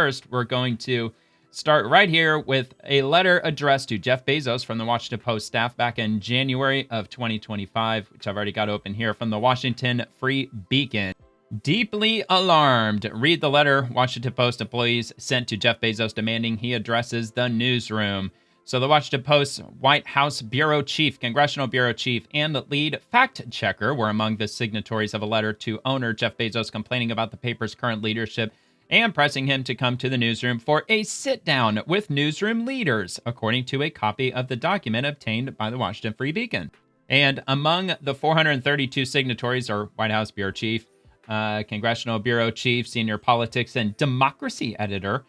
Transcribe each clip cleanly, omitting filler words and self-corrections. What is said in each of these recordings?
first, we're going to start right here with a letter addressed to Jeff Bezos from the Washington Post staff back in January of 2025, which I've already got open here from the Washington Free Beacon. Deeply alarmed. Read the letter Washington Post employees sent to Jeff Bezos demanding he addresses the newsroom. So the Washington Post's White House bureau chief, congressional bureau chief, and the lead fact checker were among the signatories of a letter to owner Jeff Bezos complaining about the paper's current leadership and pressing him to come to the newsroom for a sit-down with newsroom leaders, according to a copy of the document obtained by the Washington Free Beacon. And among the 432 signatories are White House bureau chief, congressional bureau chief, senior politics and democracy editor,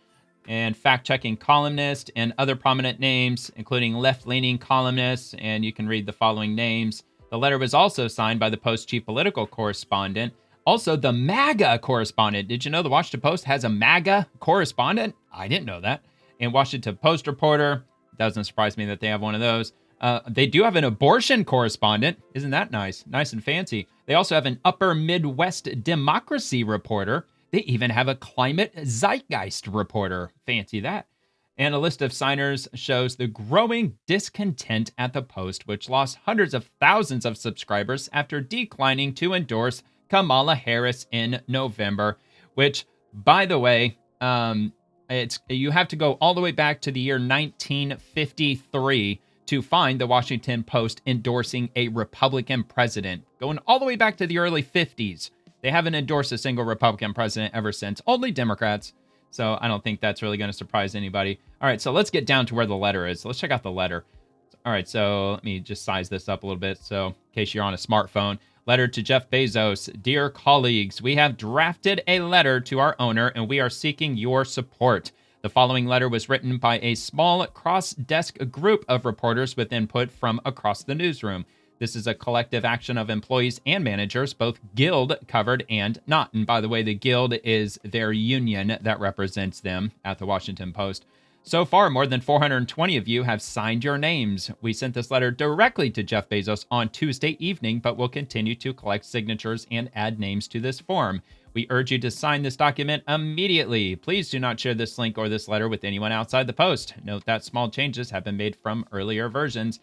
and fact-checking columnist, and other prominent names, including left-leaning columnists, and you can read the following names. The letter was also signed by the Post chief political correspondent, also the MAGA correspondent. Did you know the Washington Post has a MAGA correspondent? I didn't know that. And Washington Post reporter. Doesn't surprise me that they have one of those. They do have an abortion correspondent. Isn't that nice? Nice and fancy. They also have an Upper Midwest democracy reporter. They even have a climate zeitgeist reporter. Fancy that. And a list of signers shows the growing discontent at the Post, which lost hundreds of thousands of subscribers after declining to endorse Kamala Harris in November, which, by the way, you have to go all the way back to the year 1953 to find the Washington Post endorsing a Republican president. Going all the way back to the early 50s. They haven't endorsed a single Republican president ever since, only Democrats. So I don't think that's really going to surprise anybody. All right, so let's get down to where the letter is. Let's check out the letter. All right, so let me just size this up a little bit. So in case you're on a smartphone, letter to Jeff Bezos. Dear colleagues, we have drafted a letter to our owner and we are seeking your support. The following letter was written by a small cross-desk group of reporters with input from across the newsroom. This is a collective action of employees and managers, both Guild covered and not. And by the way, the Guild is their union that represents them at the Washington Post. So far, more than 420 of you have signed your names. We sent this letter directly to Jeff Bezos on Tuesday evening, but will continue to collect signatures and add names to this form. We urge you to sign this document immediately. Please do not share this link or this letter with anyone outside the Post. Note that small changes have been made from earlier versions.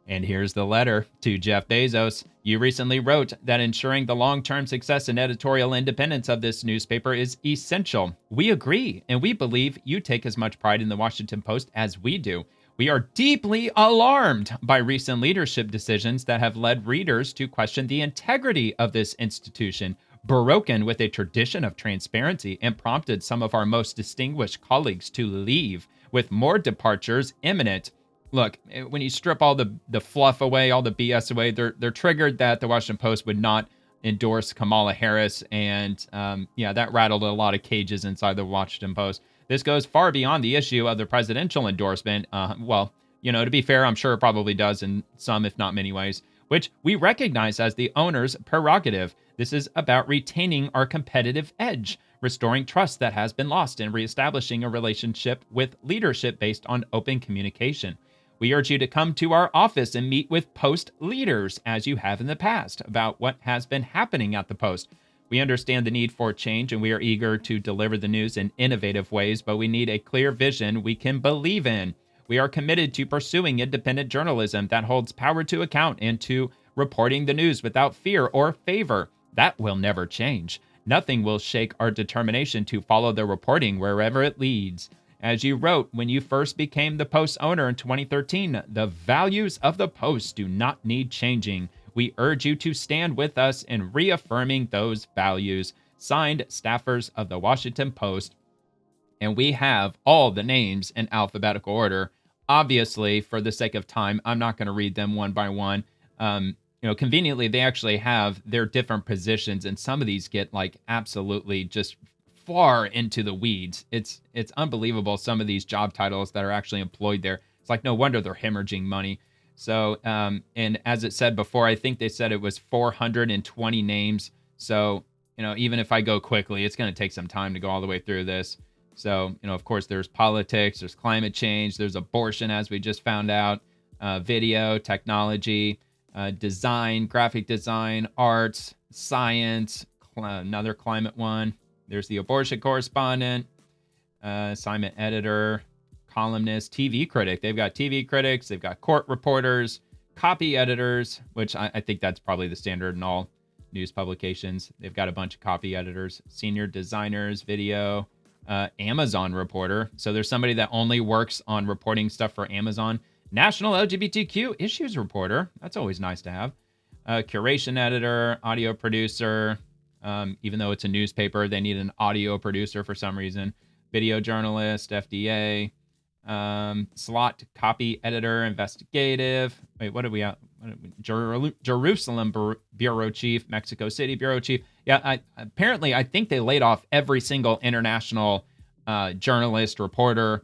And here's the letter to Jeff Bezos. You recently wrote that ensuring the long-term success and editorial independence of this newspaper is essential. We agree, and we believe you take as much pride in the Washington Post as we do. We are deeply alarmed by recent leadership decisions that have led readers to question the integrity of this institution, broken with a tradition of transparency, and prompted some of our most distinguished colleagues to leave, with more departures imminent. Look, when you strip all the fluff away, all the BS away, they're triggered that the Washington Post would not endorse Kamala Harris, and that rattled a lot of cages inside the Washington Post. This goes far beyond the issue of the presidential endorsement. To be fair, I'm sure it probably does in some, if not many ways, which we recognize as the owner's prerogative. This is about retaining our competitive edge, restoring trust that has been lost, and reestablishing a relationship with leadership based on open communication. We urge you to come to our office and meet with Post leaders, as you have in the past, about what has been happening at the Post. We understand the need for change, and we are eager to deliver the news in innovative ways, but we need a clear vision we can believe in. We are committed to pursuing independent journalism that holds power to account and to reporting the news without fear or favor. That will never change. Nothing will shake our determination to follow the reporting wherever it leads. As you wrote when you first became the Post owner in 2013, the values of the Post do not need changing. We urge you to stand with us in reaffirming those values. Signed, staffers of the Washington Post. And we have all the names in alphabetical order. Obviously, for the sake of time, I'm not going to read them one by one. Conveniently, they actually have their different positions, and some of these get absolutely just far into the weeds. It's unbelievable, some of these job titles that are actually employed there. It's no wonder they're hemorrhaging money. So, and as it said before, I think they said it was 420 names. So, even if I go quickly, it's going to take some time to go all the way through this. So, of course, there's politics, there's climate change, there's abortion, as we just found out, video, technology, design, graphic design, arts, science, another climate one. There's the abortion correspondent, assignment editor, columnist, TV critic. They've got TV critics, they've got court reporters, copy editors, which I think that's probably the standard in all news publications. They've got a bunch of copy editors, senior designers, video, Amazon reporter. So there's somebody that only works on reporting stuff for Amazon. National LGBTQ issues reporter. That's always nice to have. Curation editor, audio producer. Even though it's a newspaper, they need an audio producer for some reason. Video journalist, FDA. Slot copy editor, investigative. Wait, what are we at? Jerusalem bureau chief, Mexico City bureau chief. Yeah, apparently I think they laid off every single international journalist, reporter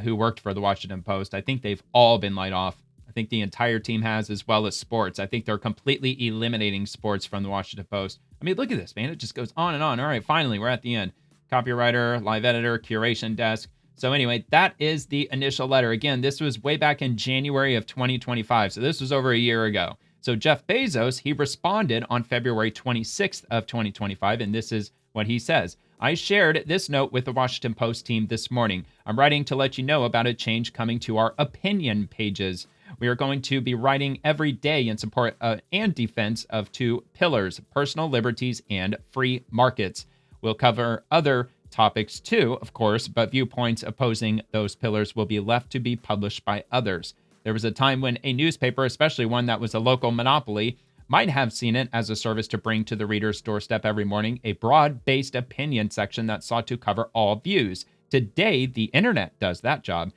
who worked for the Washington Post. I think they've all been laid off. I think the entire team has, as well as sports. I think they're completely eliminating sports from the Washington Post. I mean, look at this, man. It just goes on and on. All right, finally, we're at the end. Copywriter, live editor, curation desk. So anyway, that is the initial letter. Again, this was way back in January of 2025. So this was over a year ago. So Jeff Bezos, he responded on February 26th of 2025, and this is what he says. I shared this note with the Washington Post team this morning. I'm writing to let you know about a change coming to our opinion pages. We are going to be writing every day in support and defense of two pillars, personal liberties and free markets. We'll cover other topics too, of course, but viewpoints opposing those pillars will be left to be published by others. There was a time when a newspaper, especially one that was a local monopoly, might have seen it as a service to bring to the reader's doorstep every morning a broad-based opinion section that sought to cover all views. Today, the internet does that job.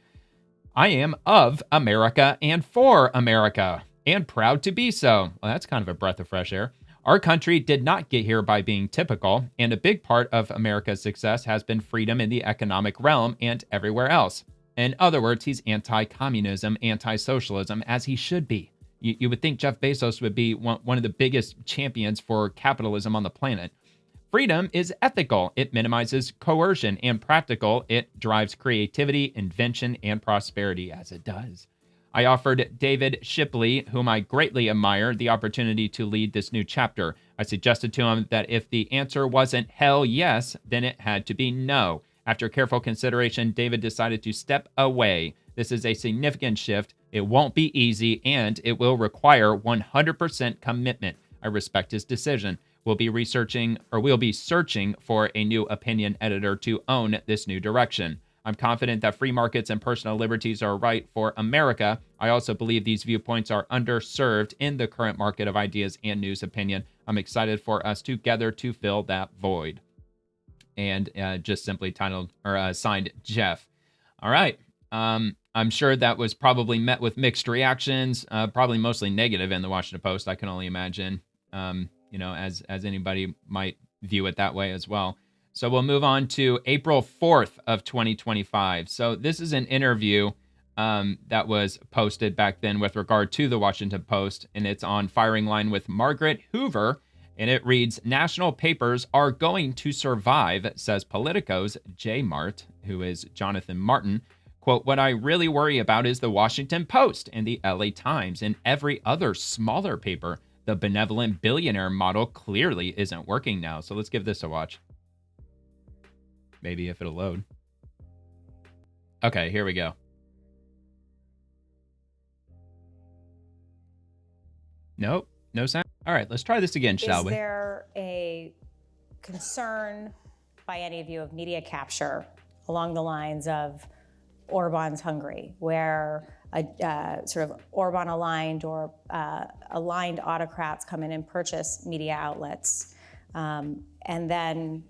I am of America and for America, and proud to be so. Well, that's kind of a breath of fresh air. Our country did not get here by being typical, and a big part of America's success has been freedom in the economic realm and everywhere else. In other words, he's anti-communism, anti-socialism, as he should be. You would think Jeff Bezos would be one of the biggest champions for capitalism on the planet. Freedom is ethical. It minimizes coercion, and practical. It drives creativity, invention, and prosperity, as it does. I offered David Shipley, whom I greatly admire, the opportunity to lead this new chapter. I suggested to him that if the answer wasn't hell yes, then it had to be no. After careful consideration, David decided to step away. This is a significant shift. It won't be easy, and it will require 100% commitment. I respect his decision. We'll be searching for a new opinion editor to own this new direction. I'm confident that free markets and personal liberties are right for America. I also believe these viewpoints are underserved in the current market of ideas and news opinion. I'm excited for us together to fill that void. And just simply titled or signed Jeff. All right. I'm sure that was probably met with mixed reactions, probably mostly negative in the Washington Post. I can only imagine, as anybody might view it that way as well. So we'll move on to April 4th of 2025. So this is an interview that was posted back then with regard to the Washington Post, and it's on Firing Line with Margaret Hoover, and it reads, national papers are going to survive, says Politico's J. Mart, who is Jonathan Martin. Quote, what I really worry about is the Washington Post and the LA Times and every other smaller paper. The benevolent billionaire model clearly isn't working now. So let's give this a watch. Maybe if it'll load. Okay, here we go. Nope, no sound. All right, let's try this again, shall we? Is there a concern by any of you of media capture along the lines of Orban's Hungary, where a sort of Orban-aligned or aligned autocrats come in and purchase media outlets and then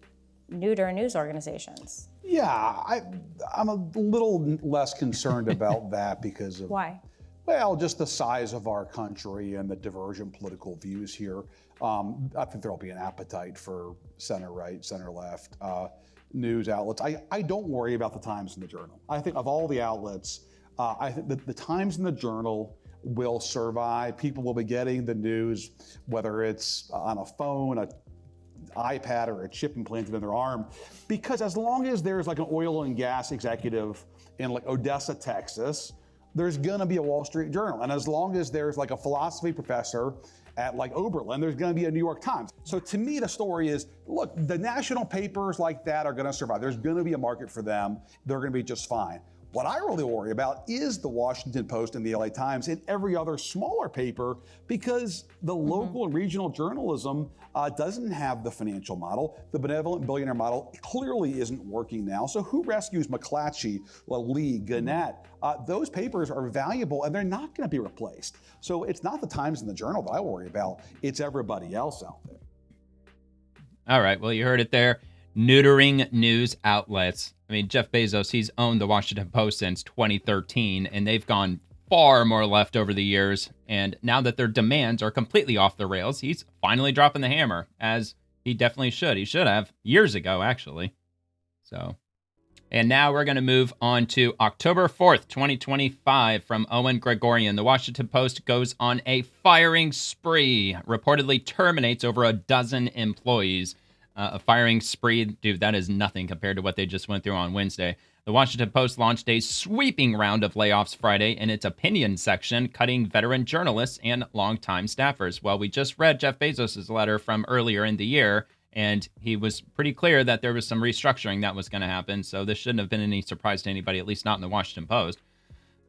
neuter news organizations? Yeah, I'm a little less concerned about that because of... Why? Well, just the size of our country and the divergent political views here. I think there'll be an appetite for center-right, center-left news outlets. I don't worry about the Times and the Journal. I think of all the outlets, I think that the Times and the Journal will survive. People will be getting the news, whether it's on a phone, an iPad, or a chip implanted in their arm, because as long as there's like an oil and gas executive in like Odessa, Texas, there's going to be a Wall Street Journal. And as long as there's like a philosophy professor at like Oberlin, there's going to be a New York Times. So to me, the story is, look, the national papers like that are going to survive. There's going to be a market for them. They're going to be just fine. What I really worry about is the Washington Post and the LA Times and every other smaller paper, because the local and regional journalism doesn't have the financial model. The benevolent billionaire model clearly isn't working now. So who rescues McClatchy, Lee, Gannett? Those papers are valuable and they're not going to be replaced. So it's not the Times and the Journal that I worry about. It's everybody else out there. All right. Well, you heard it there. Neutering news outlets. I mean, Jeff Bezos, he's owned the Washington Post since 2013, and they've gone far more left over the years. And now that their demands are completely off the rails, he's finally dropping the hammer, as he definitely should. He should have years ago, actually. So, and now we're going to move on to October 4th, 2025, from Owen Gregorian. The Washington Post goes on a firing spree, reportedly terminates over a dozen employees. A firing spree, dude, that is nothing compared to what they just went through on Wednesday. The Washington Post launched a sweeping round of layoffs Friday in its opinion section, cutting veteran journalists and longtime staffers. Well, we just read Jeff Bezos' letter from earlier in the year, and he was pretty clear that there was some restructuring that was going to happen, so this shouldn't have been any surprise to anybody, at least not in the Washington Post.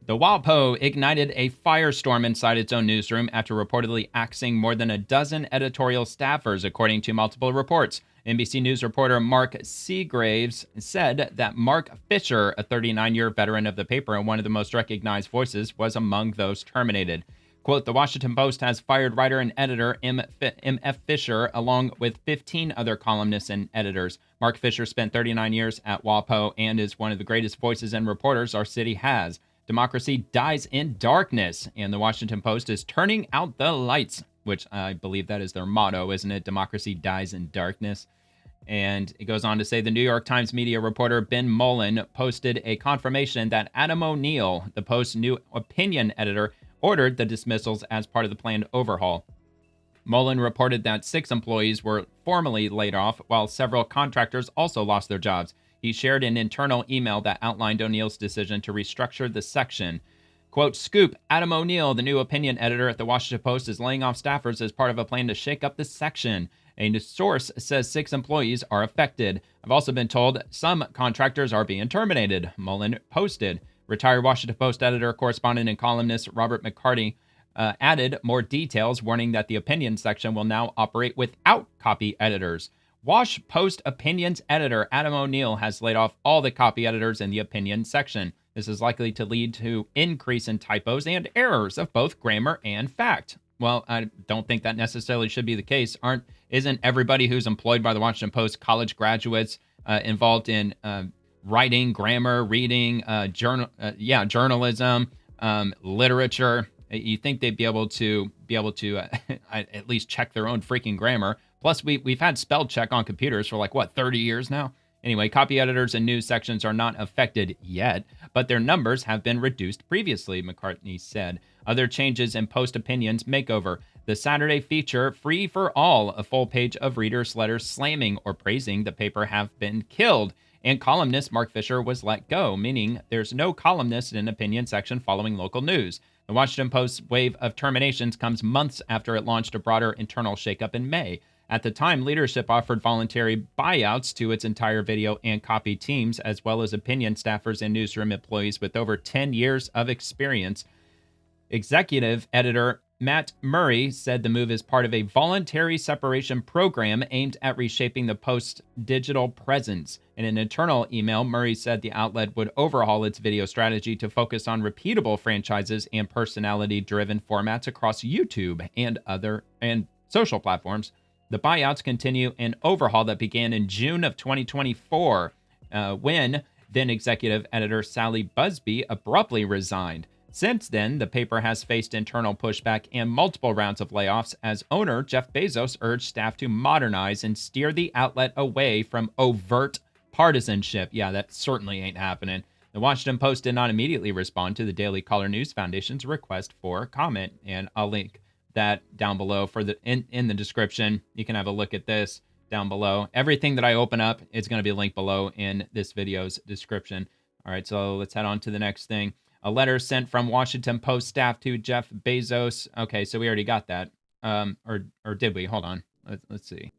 The WaPo ignited a firestorm inside its own newsroom after reportedly axing more than a dozen editorial staffers, according to multiple reports. NBC News reporter Mark Seagraves said that Mark Fisher, a 39-year veteran of the paper and one of the most recognized voices, was among those terminated. Quote, the Washington Post has fired writer and editor M.F. Fisher, along with 15 other columnists and editors. Mark Fisher spent 39 years at WaPo and is one of the greatest voices and reporters our city has. Democracy dies in darkness, and the Washington Post is turning out the lights, which I believe that is their motto, isn't it? Democracy dies in darkness. And it goes on to say the New York Times media reporter Ben Mullen posted a confirmation that Adam O'Neill, the Post's new opinion editor, ordered the dismissals as part of the planned overhaul. Mullen reported that 6 employees were formally laid off, while several contractors also lost their jobs. He shared an internal email that outlined O'Neill's decision to restructure the section. Quote, scoop, Adam O'Neill, the new opinion editor at the Washington Post, is laying off staffers as part of a plan to shake up the section. A source says 6 employees are affected. I've also been told some contractors are being terminated, Mullen posted. Retired Washington Post editor, correspondent, and columnist Robert McCarty added more details, warning that the opinion section will now operate without copy editors. Wash Post Opinions editor Adam O'Neill has laid off all the copy editors in the opinion section. This is likely to lead to increase in typos and errors of both grammar and fact. Well, I don't think that necessarily should be the case. Isn't everybody who's employed by the Washington Post college graduates involved in writing, grammar, reading, journalism, literature? You think they'd be able to at least check their own freaking grammar? Plus, we've had spell check on computers for 30 years now? Anyway, copy editors and news sections are not affected yet, but their numbers have been reduced previously, McCartney said. Other changes in Post Opinions makeover. The Saturday feature, Free for All, a full page of readers' letters slamming or praising the paper, have been killed. And columnist Mark Fisher was let go, meaning there's no columnist in opinion section following local news. The Washington Post's wave of terminations comes months after it launched a broader internal shakeup in May. At the time, leadership offered voluntary buyouts to its entire video and copy teams, as well as opinion staffers and newsroom employees with over 10 years of experience. Executive editor Matt Murray said the move is part of a voluntary separation program aimed at reshaping the Post's digital presence. In an internal email, Murray said the outlet would overhaul its video strategy to focus on repeatable franchises and personality-driven formats across YouTube and social platforms. The buyouts continue an overhaul that began in June of 2024, when then executive editor Sally Busby abruptly resigned. Since then, the paper has faced internal pushback and multiple rounds of layoffs as owner Jeff Bezos urged staff to modernize and steer the outlet away from overt partisanship. Yeah, that certainly ain't happening. The Washington Post did not immediately respond to the Daily Caller News Foundation's request for comment, and I'll link that down below for in the description. You can have a look at this down below. Everything that I open up is going to be linked below in this video's description. All right, so let's head on to the next thing. A letter sent from Washington Post staff to Jeff Bezos. Okay, so we already got that. Or did we? Hold on. Let's see.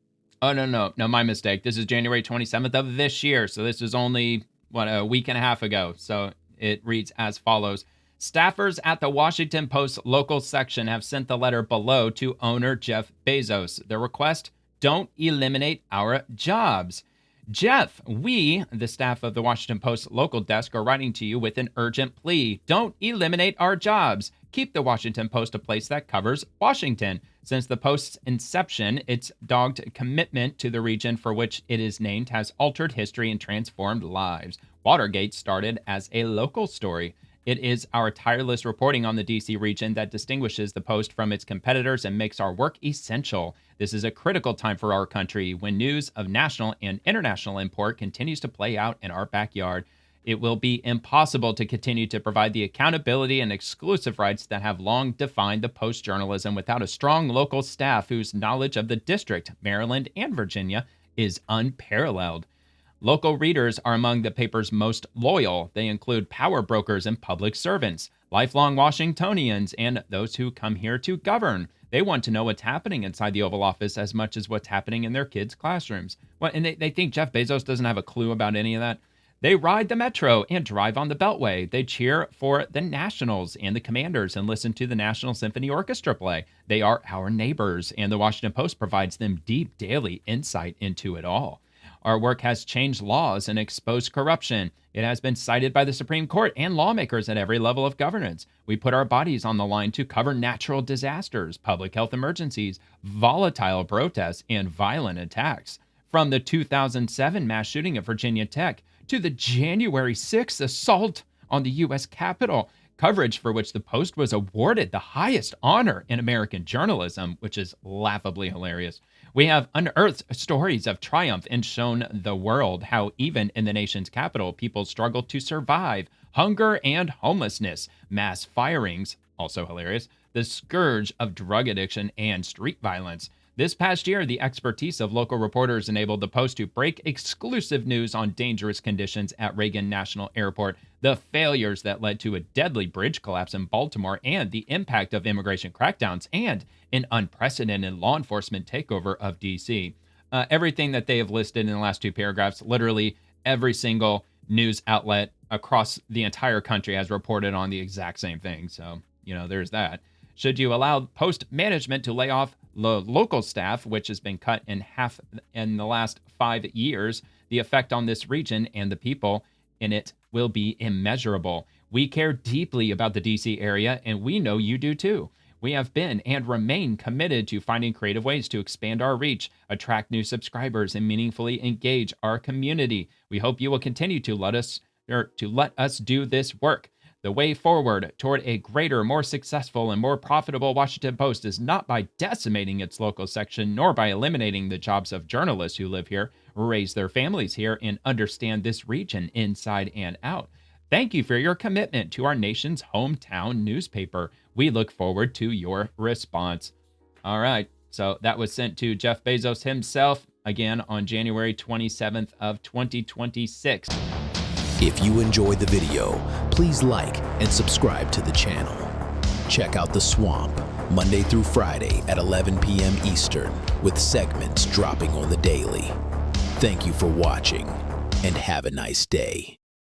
Oh, no, my mistake. This is January 27th of this year. So this is only, a week and a half ago. So it reads as follows. Staffers at the Washington Post local section have sent the letter below to owner Jeff Bezos. The request, don't eliminate our jobs. Jeff, we, the staff of the Washington Post local desk, are writing to you with an urgent plea. Don't eliminate our jobs. Keep the Washington Post a place that covers Washington. Since the Post's inception, its dogged commitment to the region for which it is named has altered history and transformed lives. Watergate started as a local story. It is our tireless reporting on the D.C. region that distinguishes the Post from its competitors and makes our work essential. This is a critical time for our country when news of national and international import continues to play out in our backyard. It will be impossible to continue to provide the accountability and exclusive rights that have long defined the Post journalism without a strong local staff whose knowledge of the district, Maryland, and Virginia is unparalleled. Local readers are among the paper's most loyal. They include power brokers and public servants, lifelong Washingtonians, and those who come here to govern. They want to know what's happening inside the Oval Office as much as what's happening in their kids' classrooms. And they think Jeff Bezos doesn't have a clue about any of that. They ride the metro and drive on the Beltway. They cheer for the Nationals and the Commanders and listen to the National Symphony Orchestra play. They are our neighbors, and the Washington Post provides them deep daily insight into it all. Our work has changed laws and exposed corruption. It has been cited by the Supreme Court and lawmakers at every level of governance. We put our bodies on the line to cover natural disasters, public health emergencies, volatile protests, and violent attacks. From the 2007 mass shooting at Virginia Tech to the January 6th assault on the U.S. Capitol, coverage for which the Post was awarded the highest honor in American journalism, which is laughably hilarious. We have unearthed stories of triumph and shown the world how even in the nation's capital, people struggle to survive hunger and homelessness, mass firings, also hilarious, the scourge of drug addiction and street violence. This past year, the expertise of local reporters enabled the Post to break exclusive news on dangerous conditions at Reagan National Airport, the failures that led to a deadly bridge collapse in Baltimore, and the impact of immigration crackdowns and an unprecedented law enforcement takeover of D.C. Everything that they have listed in the last two paragraphs, literally every single news outlet across the entire country has reported on the exact same thing. So, there's that. Should you allow Post management to lay off the local staff, which has been cut in half in the last 5 years, the effect on this region and the people in it will be immeasurable. We care deeply about the D.C. area, and we know you do too. We have been and remain committed to finding creative ways to expand our reach, attract new subscribers, and meaningfully engage our community. We hope you will continue to let us do this work. The way forward toward a greater, more successful, and more profitable Washington Post is not by decimating its local section, nor by eliminating the jobs of journalists who live here, raise their families here, and understand this region inside and out. Thank you for your commitment to our nation's hometown newspaper. We look forward to your response. All right, so that was sent to Jeff Bezos himself, again on January 27th of 2026. If you enjoyed the video, please like and subscribe to the channel. Check out The Swamp, Monday through Friday at 11 p.m. Eastern, with segments dropping on the daily. Thank you for watching, and have a nice day.